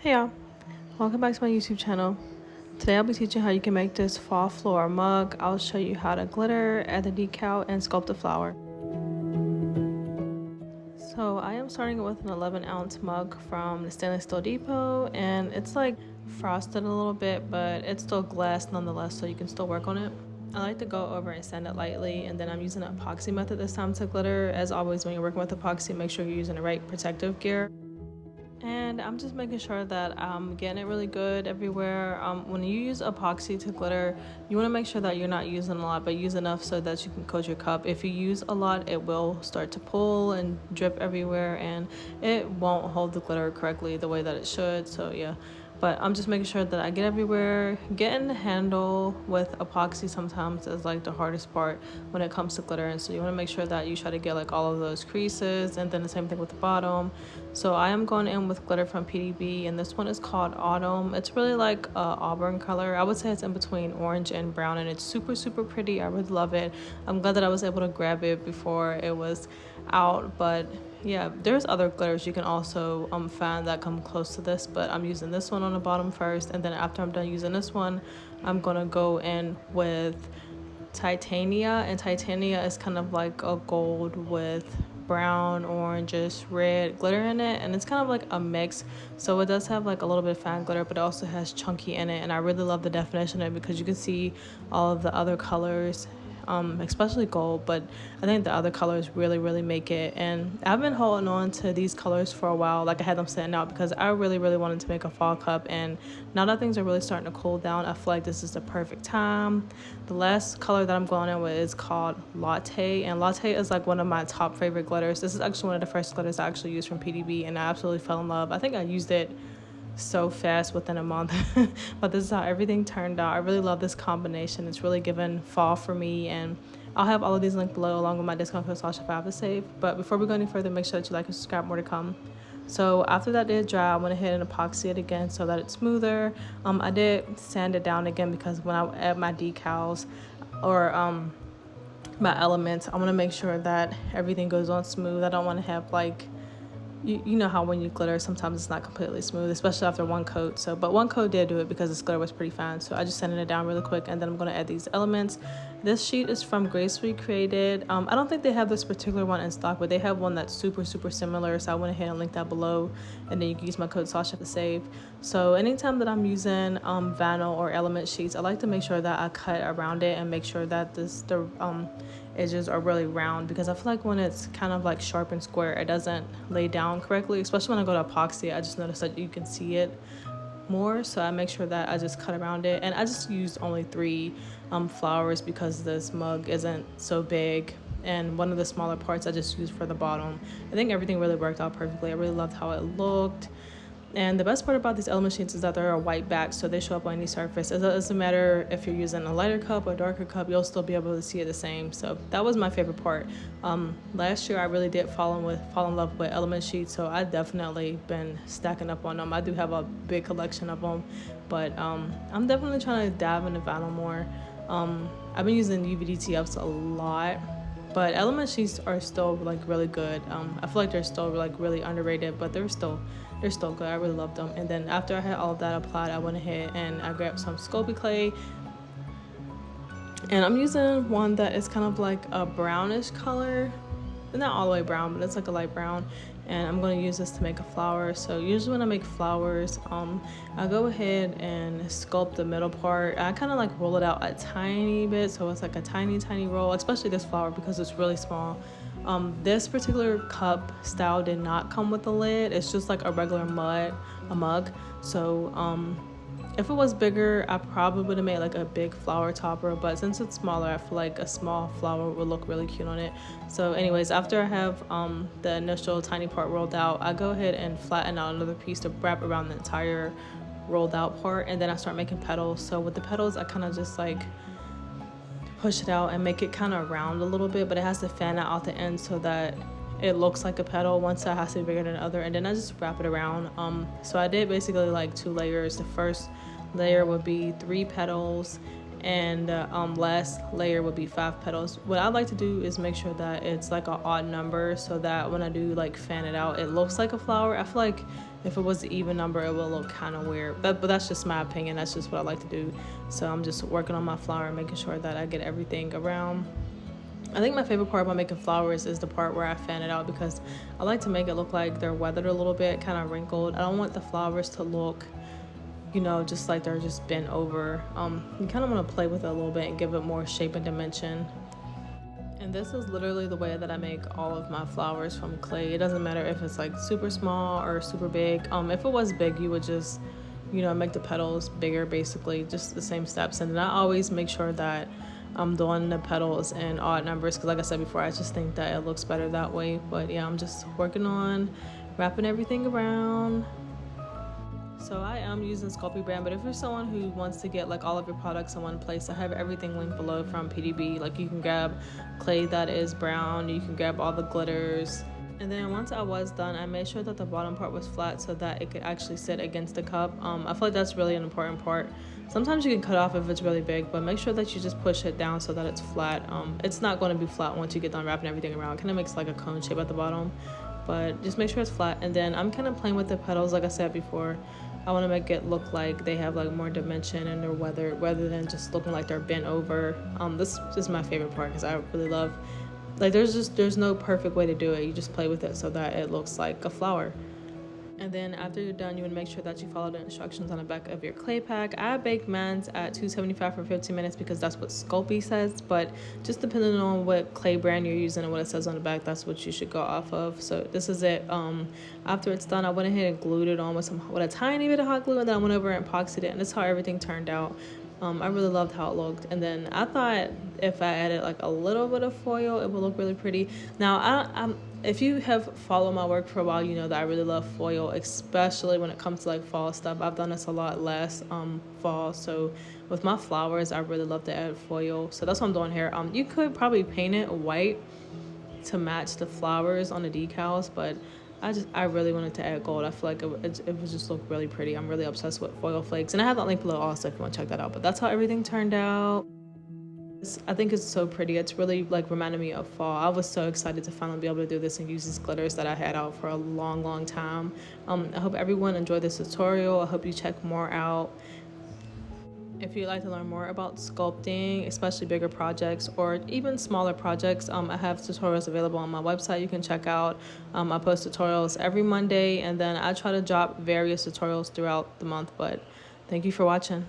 Hey y'all, welcome back to my YouTube channel. Today I'll be teaching how you can make this fall floral mug. I'll show you how to glitter, add the decal, and sculpt the flower. So I am starting with an 11-ounce mug from the Stainless Steel Depot, and it's like frosted a little bit, but it's still glass nonetheless, so you can still work on it. I like to go over and sand it lightly, and then I'm using an epoxy method this time to glitter. As always, when you're working with epoxy, make sure you're using the right protective gear. And I'm just making sure that I'm getting it really good everywhere. When you use epoxy to glitter, you want to make sure that you're not using a lot, but use enough so that you can coat your cup. If you use a lot, it will start to pull and drip everywhere, and it won't hold the glitter correctly the way that it should. So yeah, but I'm just making sure that I get everywhere. Getting the handle with epoxy sometimes is like the hardest part when it comes to glitter, and so you want to make sure that you try to get like all of those creases, and then the same thing with the bottom. So I am going in with glitter from PDB, and this one is called Autumn. It's really like a auburn color. I would say it's in between orange and brown, and it's super pretty. I really love it. I'm glad that I was able to grab it before it was out, but yeah, there's other glitters you can also find that come close to this, but I'm using this one on the bottom first, and then after I'm done using this one, I'm gonna go in with Titania, and Titania is kind of like a gold with brown, oranges, red glitter in it, and it's kind of like a mix. So it does have like a little bit of fan glitter, but it also has chunky in it, and I really love the definition of it because you can see all of the other colors, especially gold, but I think the other colors really make it. And I've been holding on to these colors for a while, like I had them sitting out because I really wanted to make a fall cup, and now that things are really starting to cool down, I feel like this is the perfect time. The last color that I'm going in with is called Latte, and Latte is like one of my top favorite glitters. This is actually one of the first glitters I actually used from PDB, and I absolutely fell in love. I think I used it so fast within a month but this is how everything turned out. I really love this combination. It's really given fall for me, and I'll have all of these linked below along with my discount code Sasha 5 to save. But before we go any further, make sure that you like and subscribe. More to come. So after that did dry, I went ahead and epoxy it again so that it's smoother. I did sand it down again because when I add my decals or my elements, I want to make sure that everything goes on smooth. I don't want to have like, you know how when you glitter sometimes it's not completely smooth, especially after one coat. So but one coat did do it because this glitter was pretty fine, so I just sanded it down really quick, and then I'm going to add these elements. This sheet is from Gracefully Created. I don't think they have this particular one in stock, but they have one that's super similar, so I went ahead and linked that below, and then you can use my code Sasha to save. So anytime that I'm using vinyl or element sheets, I like to make sure that I cut around it and make sure that the edges are really round, because I feel like when it's kind of like sharp and square, it doesn't lay down correctly, especially when I go to epoxy. I just noticed that you can see it more, so I make sure that I just cut around it. And I just used only 3 flowers because this mug isn't so big, and one of the smaller parts I just used for the bottom. I think everything really worked out perfectly. I really loved how it looked. And the best part about these element sheets is that they're a white back, so they show up on any surface. It doesn't matter if you're using a lighter cup or darker cup, you'll still be able to see it the same. So that was my favorite part. Last year I really did fall in love with element sheets, so I definitely been stacking up on them. I do have a big collection of them, but I'm definitely trying to dive into vinyl more. I've been using UV-DTFs a lot, but element sheets are still like really good. I feel like they're still like really underrated, but they're still good. I really love them. And then after I had all of that applied, I went ahead and I grabbed some Sculpey clay, and I'm using one that is kind of like a brownish color, not all the way brown, but it's like a light brown, and I'm going to use this to make a flower. So usually when I make flowers, I go ahead and sculpt the middle part. I kind of like roll it out a tiny bit, so it's like a tiny roll, especially this flower because it's really small. This particular cup style did not come with a lid. It's just like a regular mug. So if it was bigger, I probably would have made like a big flower topper, but since it's smaller, I feel like a small flower would look really cute on it. So anyways, after I have the initial tiny part rolled out, I go ahead and flatten out another piece to wrap around the entire rolled out part, and then I start making petals. So with the petals, I kind of just like push it out and make it kind of round a little bit, but it has to fan out the end so that it looks like a petal. One side has to be bigger than the other, and then I just wrap it around. So I did basically like 2 layers. The first layer would be 3 petals, and last layer would be 5 petals. What I like to do is make sure that it's like an odd number so that when I do like fan it out, it looks like a flower. I feel like If it was an even number, it would look kind of weird. But that's just my opinion. That's just what I like to do. So I'm just working on my flower and making sure that I get everything around. I think my favorite part about making flowers is the part where I fan it out, because I like to make it look like they're weathered a little bit, kind of wrinkled. I don't want the flowers to look, you know, just like they're just bent over. You kind of want to play with it a little bit and give it more shape and dimension. And this is literally the way that I make all of my flowers from clay. It doesn't matter if it's like super small or super big. If it was big, you would just, you know, make the petals bigger, basically, just the same steps. And then I always make sure that I'm doing the petals in odd numbers, because like I said before, I just think that it looks better that way. But yeah, I'm just working on wrapping everything around. So I am using Sculpey brand, but if you're someone who wants to get like all of your products in one place, I have everything linked below from PDB. Like, you can grab clay that is brown, you can grab all the glitters. And then once I was done, I made sure that the bottom part was flat so that it could actually sit against the cup. I feel like that's really an important part. Sometimes you can cut off if it's really big, but make sure that you just push it down so that it's flat. It's not going to be flat once you get done wrapping everything around. It kind of makes like a cone shape at the bottom, but just make sure it's flat. And then I'm kind of playing with the petals, like I said before. I want to make it look like they have like more dimension and they're weathered, rather than just looking like they're bent over. This is my favorite part, because I really love, like, there's no perfect way to do it. You just play with it so that it looks like a flower. And then after you're done, you would make sure that you follow the instructions on the back of your clay pack. I bake mine at 275 for 15 minutes because that's what Sculpey says, but just depending on what clay brand you're using and what it says on the back, that's what you should go off of. So this is it. After it's done, I went ahead and glued it on with a tiny bit of hot glue, and then I went over and epoxied it, and that's how everything turned out. I really loved how it looked. And then I thought if I added like a little bit of foil, it would look really pretty. Now, if you have followed my work for a while, you know that I really love foil, especially when it comes to like fall stuff. I've done this a lot less fall. So with my flowers, I really love to add foil. So that's what I'm doing here. You could probably paint it white to match the flowers on the decals, but I really wanted to add gold. I feel like it would just look really pretty. I'm really obsessed with foil flakes, and I have that link below also if you want to check that out. But that's how everything turned out. I think it's so pretty. It's really like reminded me of fall. I was so excited to finally be able to do this and use these glitters that I had out for a long time. I hope everyone enjoyed this tutorial. I hope you check more out. If you'd like to learn more about sculpting, especially bigger projects or even smaller projects, I have tutorials available on my website you can check out. I post tutorials every Monday, and then I try to drop various tutorials throughout the month. But thank you for watching.